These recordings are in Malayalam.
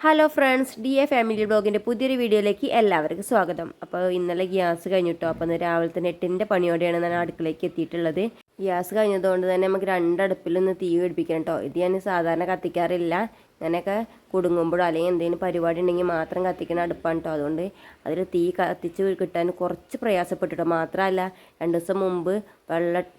Hello friends, D A family ബ്ലോഗിൻ്റെ പുതിയൊരു വീഡിയോയിലേക്ക് എല്ലാവർക്കും സ്വാഗതം. അപ്പോൾ ഇന്നലെ ഗ്യാസ് കഴിഞ്ഞിട്ടോ. അപ്പോൾ ഇന്ന് രാവിലെ തന്നെ 8-ൻ്റെ പണിയോടെയാണ് ഞാൻ അടുക്കളയ്ക്ക് എത്തിയിട്ടുള്ളത്. ഗ്യാസ് കഴിഞ്ഞതുകൊണ്ട് തന്നെ നമുക്ക് രണ്ടടുപ്പിലൊന്ന് തീ പിടിപ്പിക്കണം കേട്ടോ. ഇത് ഞാൻ സാധാരണ കത്തിക്കാറില്ല. ഞാനൊക്കെ കുടുങ്ങുമ്പോഴോ അല്ലെങ്കിൽ എന്തെങ്കിലും പരിപാടി ഉണ്ടെങ്കിൽ മാത്രം കത്തിക്കുന്ന അടുപ്പാണ് കേട്ടോ. അതുകൊണ്ട് അതിൽ തീ കത്തിച്ച് കിട്ടാൻ കുറച്ച് പ്രയാസപ്പെട്ടിട്ടോ. മാത്രമല്ല 2 ദിവസം മുമ്പ്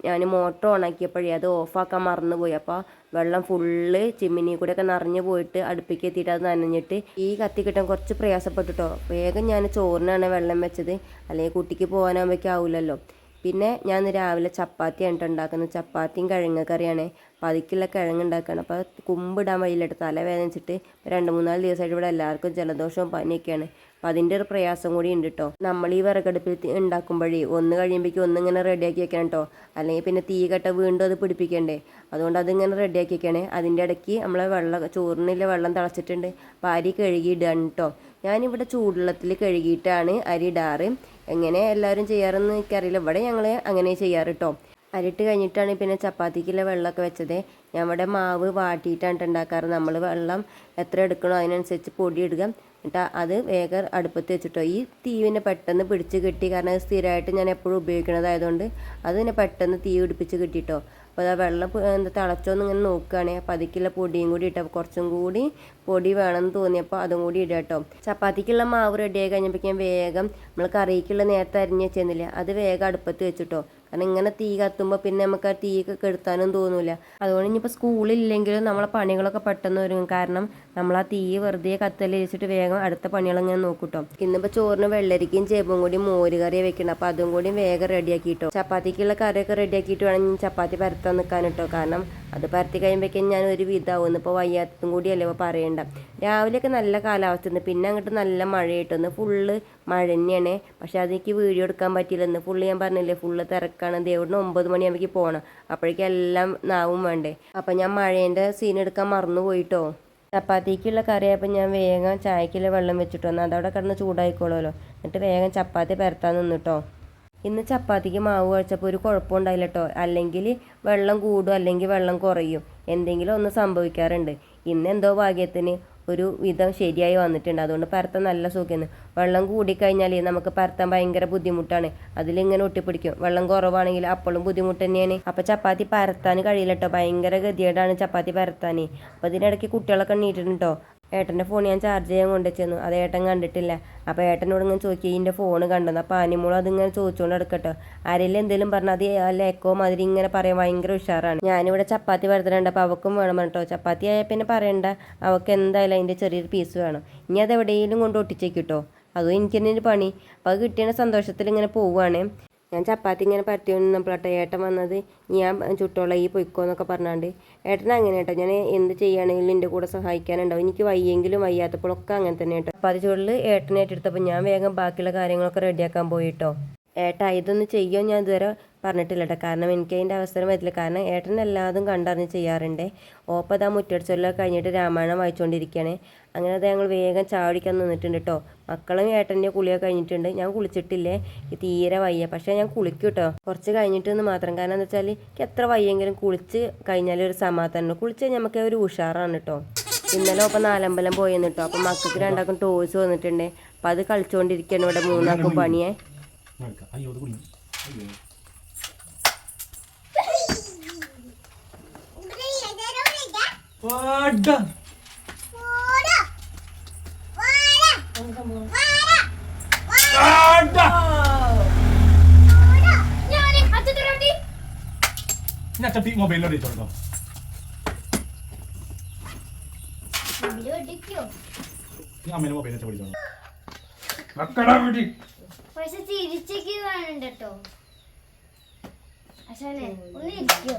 ഞാൻ മോട്ടർ ഓണാക്കിയപ്പോഴേ അത് ഓഫാക്കാൻ മറന്നുപോയി. അപ്പോൾ വെള്ളം ഫുള്ള് ചിമ്മിനി കൂടെയൊക്കെ നിറഞ്ഞു പോയിട്ട് അടുപ്പിലേക്ക് എത്തിയിട്ട് അത് നനഞ്ഞിട്ട് ഈ കത്തി കിട്ടാൻ കുറച്ച് പ്രയാസപ്പെട്ടിട്ടോ. വേഗം ഞാൻ ചോറിനാണ് വെള്ളം വെച്ചത്, അല്ലെങ്കിൽ കുട്ടിക്ക് പോകാനാകുമ്പോഴേക്കും ആവില്ലല്ലോ. പിന്നെ ഞാൻ രാവിലെ ചപ്പാത്തിയാണ് ഉണ്ടാക്കുന്നത്. ചപ്പാത്തിയും കിഴങ്ങ് കറിയാണ്. അപ്പോൾ അതിക്കുള്ള കിഴങ്ങ് ഉണ്ടാക്കുകയാണ്. അപ്പോൾ കുമ്പിടാൻ വഴിയിലിട്ട് തലവേദനിച്ചിട്ട് 2-3 ദിവസമായിട്ട് ഇവിടെ എല്ലാവർക്കും ജലദോഷവും പനിയൊക്കെയാണ്. അപ്പോൾ അതിൻ്റെ ഒരു പ്രയാസം കൂടി ഉണ്ട് കേട്ടോ. നമ്മൾ ഈ വിറകടുപ്പിൽ ഉണ്ടാക്കുമ്പോഴേ ഒന്ന് കഴിയുമ്പോഴേക്കും ഒന്നിങ്ങനെ റെഡിയാക്കി വെക്കണം കേട്ടോ. അല്ലെങ്കിൽ പിന്നെ തീ കെട്ട വീണ്ടും അത് പിടിപ്പിക്കണ്ടേ. അതുകൊണ്ട് അതിങ്ങനെ റെഡിയാക്കി വെക്കണേ. അതിൻ്റെ ഇടയ്ക്ക് നമ്മളെ ചോറിനുള്ള വെള്ളം തിളച്ചിട്ടുണ്ട്. അപ്പോൾ അരി കഴുകിയിടാണ് കേട്ടോ. ഞാനിവിടെ ചൂടുവെള്ളത്തിൽ കഴുകിയിട്ടാണ് അരി ഇടാറ്. എങ്ങനെ എല്ലാവരും ചെയ്യാറെന്ന് എനിക്കറിയില്ല. ഇവിടെ ഞങ്ങൾ അങ്ങനെ ചെയ്യാറ് കേട്ടോ. അരിട്ട് കഴിഞ്ഞിട്ടാണ് പിന്നെ ചപ്പാത്തിക്കുള്ള വെള്ളമൊക്കെ വെച്ചത്. ഞാൻ ഇവിടെ മാവ് വാട്ടിയിട്ടാണ് ഉണ്ടാക്കാറ്. നമ്മൾ വെള്ളം എത്ര എടുക്കണോ അതിനനുസരിച്ച് പൊടി ഇടുക. എന്നിട്ട് അത് വേഗം അടുപ്പത്ത് വെച്ചിട്ടോ. ഈ തീവിനെ പെട്ടെന്ന് പിടിച്ച് കിട്ടി, കാരണം അത് സ്ഥിരമായിട്ട് ഞാൻ എപ്പോഴും ഉപയോഗിക്കണതായതുകൊണ്ട് അതിനെ പെട്ടെന്ന് തീ പിടിപ്പിച്ച് കിട്ടിട്ടോ. അപ്പോൾ അത് വെള്ളം തിളച്ചോന്ന് ഇങ്ങനെ നോക്കുകയാണെ. അപ്പോൾ അതിക്കുള്ള പൊടിയും കൂടി ഇട്ടോ. കുറച്ചും കൂടി പൊടി വേണമെന്ന് തോന്നിയപ്പോൾ അതും കൂടി ഇടുക കേട്ടോ. ചപ്പാത്തിക്കുള്ള മാവ് റെഡിയായി കഴിഞ്ഞപ്പോഴേക്കും വേഗം നമ്മൾ കറിക്കുള്ള നേരത്തെ അരിഞ്ഞ് വെച്ചെന്നില്ല, അത് വേഗം അടുപ്പത്ത് വെച്ചിട്ടോ. കാരണം ഇങ്ങനെ തീ കത്തുമ്പോൾ പിന്നെ നമുക്ക് ആ തീയൊക്കെ കെടുത്താനും തോന്നില്ല. അതുകൊണ്ട് ഇനിയിപ്പോൾ സ്കൂളില്ലെങ്കിലും നമ്മളെ പണികളൊക്കെ പെട്ടെന്ന് വരും. കാരണം നമ്മൾ ആ തീ വെറുതെ കത്തല് വെച്ചിട്ട് വേഗം അടുത്ത പണികളിങ്ങനെ നോക്കൂട്ടോ. ഇന്നിപ്പോൾ ചോറിന് വെള്ളരിക്കയും ചേമ്പും കൂടി മോര് കറി വെക്കണം. അപ്പോൾ അതും കൂടി വേഗം റെഡിയാക്കിയിട്ടോ. ചപ്പാത്തിക്കുള്ള കറിയൊക്കെ റെഡിയാക്കിയിട്ട് വേണം ചപ്പാത്തി പരത്താൻ നിൽക്കാൻ കേട്ടോ. കാരണം അത് പരത്തി കഴിയുമ്പോഴേക്കും ഞാൻ ഒരു വിധാവും. ഇപ്പോൾ വയ്യാത്തതും കൂടിയല്ലേ ഇപ്പോൾ പറയണ്ട. രാവിലെയൊക്കെ നല്ല കാലാവസ്ഥ, പിന്നെ അങ്ങോട്ട് നല്ല മഴ കിട്ടുന്നു. ഫുള്ള് മഴ തന്നെയാണ്. പക്ഷെ അതെനിക്ക് വീഡിയോ എടുക്കാൻ പറ്റിയില്ലെന്ന്. ഫുള്ള് ഞാൻ പറഞ്ഞില്ലേ, ഫുള്ള് തിരക്കാണ്. ദേവിടുന്ന് 9 മണിയാകുമ്പോഴേക്ക് പോകണം. അപ്പോഴേക്കും എല്ലാം നാവും വേണ്ടേ. അപ്പം ഞാൻ മഴേൻ്റെ സീൻ എടുക്കാൻ മറന്നു പോയിട്ടോ. ചപ്പാത്തിക്കുള്ള കറിയായപ്പോൾ ഞാൻ വേഗം ചായക്കുള്ള വെള്ളം വെച്ചിട്ടോ. എന്നാൽ അതവിടെ കിടന്ന് ചൂടായിക്കോളുമല്ലോ. എന്നിട്ട് വേഗം ചപ്പാത്തി പരത്താൻ നിന്നിട്ടോ. ഇന്ന് ചപ്പാത്തിക്ക് മാവ് കുഴച്ചപ്പോൾ ഒരു കുഴപ്പമുണ്ടായില്ല കേട്ടോ. അല്ലെങ്കിൽ വെള്ളം കൂടും, അല്ലെങ്കിൽ വെള്ളം കുറയും, എന്തെങ്കിലും ഒന്ന് സംഭവിക്കാറുണ്ട്. ഇന്ന് എന്തോ ഭാഗ്യത്തിന് ഒരു വിധം ശരിയായി വന്നിട്ടുണ്ട്. അതുകൊണ്ട് പരത്താൻ നല്ല സുഖമാണ്. വെള്ളം കൂടിക്കഴിഞ്ഞാൽ നമുക്ക് പരത്താൻ ഭയങ്കര ബുദ്ധിമുട്ടാണ്. അതിലിങ്ങനെ ഒട്ടിപ്പിടിക്കും. വെള്ളം കുറവാണെങ്കിൽ അപ്പോഴും ബുദ്ധിമുട്ട് തന്നെയാണ്. അപ്പോൾ ചപ്പാത്തി പരത്താൻ കഴിയില്ല കേട്ടോ. ഭയങ്കര ഗതികേടാണ് ചപ്പാത്തി പരത്താൻ. അപ്പോൾ ഇതിനിടയ്ക്ക് കുട്ടികളൊക്കെ എണീറ്റിട്ടുണ്ട് കേട്ടോ. ഏട്ടൻ്റെ ഫോൺ ഞാൻ ചാർജ് ചെയ്യാൻ കൊണ്ടുവച്ചെന്നു. അത് ഏട്ടൻ കണ്ടിട്ടില്ല. അപ്പോൾ ഏട്ടനോട് ഇങ്ങനെ ചോദിക്കുക ഇതിൻ്റെ ഫോൺ കണ്ടെന്ന്. അപ്പോൾ ആനിമോൾ അതിങ്ങനെ ചോദിച്ചുകൊണ്ട് എടുക്കട്ടോ. ആരെങ്കിലും എന്തെങ്കിലും പറഞ്ഞാൽ അത് അല്ല എക്കോ മാതിരി ഇങ്ങനെ പറയാൻ ഭയങ്കര ഉഷാറാണ്. ഞാനിവിടെ ചപ്പാത്തി പരത്തുന്നുണ്ട്. അപ്പോൾ അവൾക്കും വേണം കേട്ടോ. ചപ്പാത്തി ആയാൽ പിന്നെ പറയണ്ട, അവൾക്ക് എന്തായാലും അതിൻ്റെ ചെറിയൊരു പീസ് വേണം. ഇനി അത് എവിടെയെങ്കിലും കൊണ്ട് ഒട്ടിച്ചേക്കിട്ടോ. അതും എനിക്ക് തന്നെ ഒരു പണി. അപ്പോൾ അത് കിട്ടിയ സന്തോഷത്തിൽ ഇങ്ങനെ പോവുകയാണ്. ഞാൻ ചപ്പാത്തി ഇങ്ങനെ പരത്തി വന്നപ്പോഴാട്ടോ ഏട്ടൻ വന്നത്. ഞാൻ ചുട്ടോളാം, ഈ പൊയ്ക്കോന്നൊക്കെ പറഞ്ഞാണ്ട്. ഏട്ടൻ അങ്ങനെ കേട്ടോ. ഞാൻ എന്ത് ചെയ്യുകയാണെങ്കിലും എൻ്റെ കൂടെ സഹായിക്കാനുണ്ടാവും. എനിക്ക് വയ്യെങ്കിലും വയ്യാത്തപ്പോഴൊക്കെ അങ്ങനെ തന്നെ കേട്ടോ. ചപ്പാത്തി ചുടൽ ഏട്ടനെ ഏറ്റെടുത്തപ്പോൾ ഞാൻ വേഗം ബാക്കിയുള്ള കാര്യങ്ങളൊക്കെ റെഡിയാക്കാൻ പോയിട്ടോ. ഏട്ടാ ഇതൊന്ന് ചെയ്യുമോ ഞാൻ ഇതുവരെ പറഞ്ഞിട്ടില്ല കേട്ടോ. കാരണം എനിക്ക് അതിൻ്റെ അവസരം വരില്ല. കാരണം ഏട്ടൻ എല്ലാതും കണ്ടറിഞ്ഞ് ചെയ്യാറുണ്ട്. ഓപ്പതാ മുറ്റടിച്ചെല്ലാം കഴിഞ്ഞിട്ട് രാമായണം വായിച്ചുകൊണ്ടിരിക്കുകയാണ്. അങ്ങനെ അത് ഞങ്ങൾ വേഗം ചാടിക്കാൻ നിന്നിട്ടുണ്ട് കേട്ടോ. മക്കളും ഏട്ടൻ്റെ കുളിയൊക്കെ കഴിഞ്ഞിട്ടുണ്ട്. ഞാൻ കുളിച്ചിട്ടില്ലേ, തീരെ വയ്യ. പക്ഷേ ഞാൻ കുളിക്കും കേട്ടോ, കുറച്ച് കഴിഞ്ഞിട്ടെന്ന് മാത്രം. കാരണം എന്താ വെച്ചാൽ എനിക്ക് എത്ര വയ്യെങ്കിലും കുളിച്ച് കഴിഞ്ഞാൽ ഒരു സമാധാനം. കുളിച്ച് കഴിഞ്ഞാൽ നമുക്ക് ഒരു ഉഷാറാണ് കേട്ടോ. ഇന്നലെ ഒപ്പം നാലമ്പലം പോയെന്ന് കേട്ടോ. അപ്പം മക്കൾക്ക് 2 ടോയ്സ് വന്നിട്ടുണ്ട്. അപ്പം അത് കളിച്ചുകൊണ്ടിരിക്കുകയാണ് ഇവിടെ 3 പണിയെ. മൊബൈലിൽ അടിച്ചോട്ടോ. അമ്മേനെ മൊബൈൽ വെച്ചാൽ പഠിച്ചോളൂ. പക്ഷെ ചിരിച്ചേക്ക് കാണണ്ടോ. അശാനെ ഒന്ന് ഇരിക്കോ.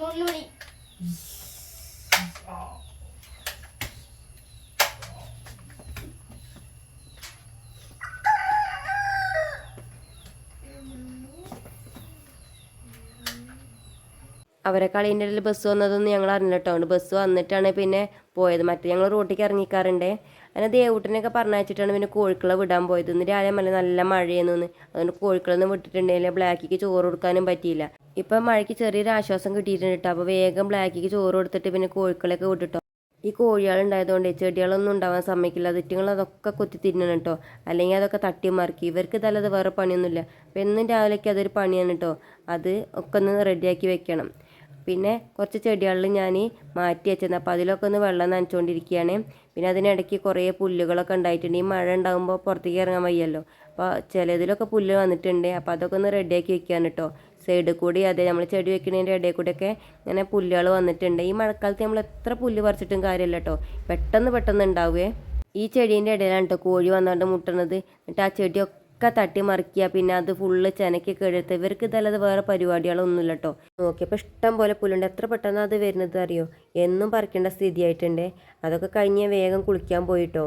ഒന്നുകൂടി അവരെ കളീൻ്റെ ഇടയിൽ ബസ് വന്നതൊന്നും ഞങ്ങൾ അറിഞ്ഞില്ല കേട്ടോ. അതുകൊണ്ട് ബസ് വന്നിട്ടാണ് പിന്നെ പോയത്. മറ്റേ ഞങ്ങൾ റോട്ടിലേക്ക് ഇറങ്ങിക്കാറുണ്ടേ. അങ്ങനെ ദേവൂട്ടിനെയൊക്കെ പറഞ്ഞയച്ചിട്ടാണ് പിന്നെ കോഴിക്കളെ വിടാൻ പോയത്. ഇന്ന് രാവിലെ നല്ല മഴയെന്നു. അതുകൊണ്ട് കോഴിക്കളൊന്നും വിട്ടിട്ടുണ്ടെങ്കിൽ ബ്ലാക്കിക്ക് ചോറ് കൊടുക്കാനും പറ്റിയില്ല. ഇപ്പം മഴയ്ക്ക് ചെറിയൊരു ആശ്വാസം കിട്ടിയിട്ടുണ്ട് കേട്ടോ. അപ്പോൾ വേഗം ബ്ലാക്കിക്ക് ചോറ് കൊടുത്തിട്ട് പിന്നെ കോഴിക്കളൊക്കെ വിട്ടിട്ടോ. ഈ കോഴികളുണ്ടായതുകൊണ്ട് ചെടികളൊന്നും ഉണ്ടാവാൻ സമ്മതിക്കില്ല. അതിറ്റുങ്ങൾ അതൊക്കെ കൊത്തി തിന്നണം കേട്ടോ. അല്ലെങ്കിൽ അതൊക്കെ തട്ടി മറിക്കും. ഇവർക്ക് ഇതല്ലാതെ വേറെ പണിയൊന്നുമില്ല. അപ്പം എന്നും രാവിലേക്ക് അതൊരു പണിയാണ് കേട്ടോ. അത് ഒക്കെ ഒന്ന് റെഡിയാക്കി വെക്കണം. പിന്നെ കുറച്ച് ചെടികളിൽ ഞാൻ മാറ്റി വെച്ചിരുന്നു. അപ്പോൾ അതിലൊക്കെ ഒന്ന് വെള്ളം നനച്ചുകൊണ്ടിരിക്കുകയാണ്. പിന്നെ അതിനിടയ്ക്ക് കുറേ പുല്ലുകളൊക്കെ ഉണ്ടായിട്ടുണ്ട്. ഈ മഴ ഉണ്ടാകുമ്പോൾ പുറത്തേക്ക് ഇറങ്ങാൻ വയ്യല്ലോ. അപ്പോൾ ചിലതിലൊക്കെ പുല്ല് വന്നിട്ടുണ്ട്. അപ്പോൾ അതൊക്കെ ഒന്ന് റെഡിയാക്കി വെക്കുകയാണ് കേട്ടോ. സൈഡിൽ കൂടി അതെ നമ്മൾ ചെടി വെക്കുന്നതിൻ്റെ ഇടയിൽ കൂടെയൊക്കെ ഇങ്ങനെ പുല്ലുകൾ വന്നിട്ടുണ്ട്. ഈ മഴക്കാലത്ത് നമ്മൾ എത്ര പുല്ല് പറിച്ചിട്ടും കാര്യമില്ല കേട്ടോ. പെട്ടെന്ന് ഉണ്ടാവുകയെ. ഈ ചെടീൻ്റെ ഇടയിലാണ് കേട്ടോ കോഴി വന്നുകൊണ്ട് മുട്ടണത്. എന്നിട്ട് ആ ചെടിയൊക്കെ തട്ടി മറിക്കുക. പിന്നെ അത് ഫുള്ള് ചെനക്കൊക്കെ എടുത്ത്. ഇവർക്ക് ഇതല്ലാതെ വേറെ പരിപാടികളൊന്നുമില്ല കേട്ടോ. നോക്കിയപ്പോൾ ഇഷ്ടം പോലെ പുല്ലുണ്ട്. എത്ര പെട്ടെന്ന് അത് വരുന്നത് അറിയോ. എന്നും പറിക്കേണ്ട സ്ഥിതിയായിട്ടുണ്ട്. അതൊക്കെ കഴിഞ്ഞ് വേഗം കുളിക്കാൻ പോയിട്ടോ.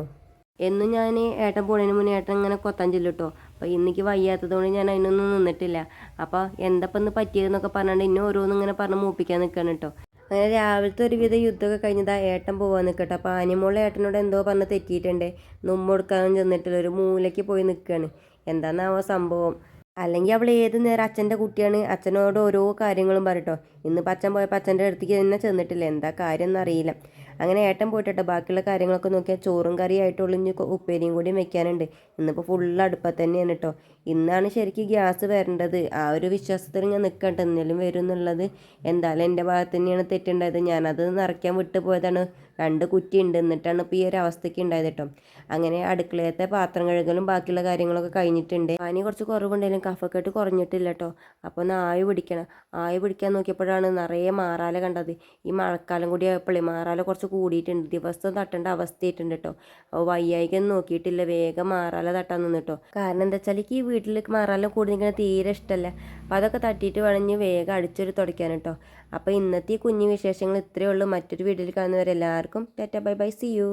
എന്നും ഞാൻ ഏട്ടൻ പോണതിന് മുന്നേ ഏട്ടൻ ഇങ്ങനെ കൊത്താൻ ചെല്ലും കേട്ടോ. അപ്പോൾ ഇന്നിക്ക് വയ്യാത്തതുകൊണ്ട് ഞാൻ അതിനൊന്നും നിന്നിട്ടില്ല. അപ്പോൾ എന്താപ്പം ഇന്ന് പറ്റിയതെന്നൊക്കെ പറഞ്ഞാണ്ട് ഇന്നെ ഓരോന്നും ഇങ്ങനെ പറഞ്ഞ് മൂപ്പിക്കാൻ നിൽക്കുകയാണ് കേട്ടോ. അങ്ങനെ രാവിലത്തെ ഒരുവിധ യുദ്ധമൊക്കെ കഴിഞ്ഞതാ ഏട്ടൻ പോകാൻ നിൽക്കട്ടെ. അപ്പോൾ ആനിമോളെ ഏട്ടനോട് എന്തോ പറഞ്ഞ് തെറ്റിയിട്ടുണ്ട്. നുമ്മ കൊടുക്കാനും ചെന്നിട്ടില്ല. ഒരു മൂലയ്ക്ക് പോയി നിൽക്കുകയാണ്. എന്താണെന്നാവോ സംഭവം. അല്ലെങ്കിൽ അവൾ ഏത് നേരം അച്ഛൻ്റെ കുട്ടിയാണ്. അച്ഛനോട് ഓരോ കാര്യങ്ങളും പറയട്ടോ. ഇന്നിപ്പോൾ അച്ഛൻ പോയപ്പോൾ അച്ഛൻ്റെ അടുത്തേക്ക് തന്നെ ചെന്നിട്ടില്ല. എന്താ കാര്യം എന്നറിയില്ല. അങ്ങനെ ഏട്ടൻ പോയിട്ടോ. ബാക്കിയുള്ള കാര്യങ്ങളൊക്കെ നോക്കിയാൽ ചോറും കറിയായിട്ടുള്ള ഇനി ഉപ്പേരിയും കൂടി വെക്കാനുണ്ട്. ഇന്നിപ്പോൾ ഫുള്ള് അടുപ്പത്ത് തന്നെയാണ് കേട്ടോ. ഇന്നാണ് ശരിക്കും ഗ്യാസ് വരേണ്ടത്. ആ ഒരു വിശ്വാസത്തിൽ ഞാൻ നിൽക്കട്ടെ. എന്തെങ്കിലും വരും എന്നുള്ളത്. എന്തായാലും എൻ്റെ ഭാഗത്ത് തന്നെയാണ് തെറ്റുണ്ടായത്. ഞാനത് നിറയ്ക്കാൻ വിട്ടു പോയതാണ്. 2 കുറ്റി ഉണ്ട്. എന്നിട്ടാണ് ഇപ്പോൾ ഈ ഒരു അവസ്ഥയ്ക്ക് ഉണ്ടായത് കേട്ടോ. അങ്ങനെ അടുക്കളയത്തെ പാത്രം കഴുകലും ബാക്കിയുള്ള കാര്യങ്ങളൊക്കെ കഴിഞ്ഞിട്ടുണ്ട്. പനി കുറച്ച് കുറവുണ്ടെങ്കിലും കഫക്കെട്ട് കുറഞ്ഞിട്ടില്ല കേട്ടോ. അപ്പോൾ ഒന്ന് ആവി പിടിക്കണം. ആവി പിടിക്കാൻ നോക്കിയപ്പോഴാണ് നിറയെ മാറാല കണ്ടത്. ഈ മഴക്കാലം കൂടി ആയപ്പോഴേ മാറാല കുറച്ച് കൂടിയിട്ടുണ്ട്. ദിവസം തട്ടേണ്ട അവസ്ഥയായിട്ടുണ്ട് കേട്ടോ. അപ്പോൾ വയ്യായികൊന്നും നോക്കിയിട്ടില്ല. വേഗം മാറാല തട്ടാൻ നിന്ന് കേട്ടോ. കാരണം എന്താ വെച്ചാൽ ഈ വീട്ടിൽ മാറാല കൂടി നിൽക്കുന്നത് തീരെ ഇഷ്ടമല്ല. അപ്പോൾ അതൊക്കെ തട്ടിയിട്ട് വേണമെങ്കിൽ വേഗം അടിച്ചൊരു തുടയ്ക്കാൻ കേട്ടോ. അപ്പോൾ ഇന്നത്തെ ഈ കുഞ്ഞു വിശേഷങ്ങൾ ഇത്രയേ ഉള്ളൂ. മറ്റൊരു വീഡിയോയിൽ കാണുന്നവരെല്ലാവർക്കും tata bye bye, see U.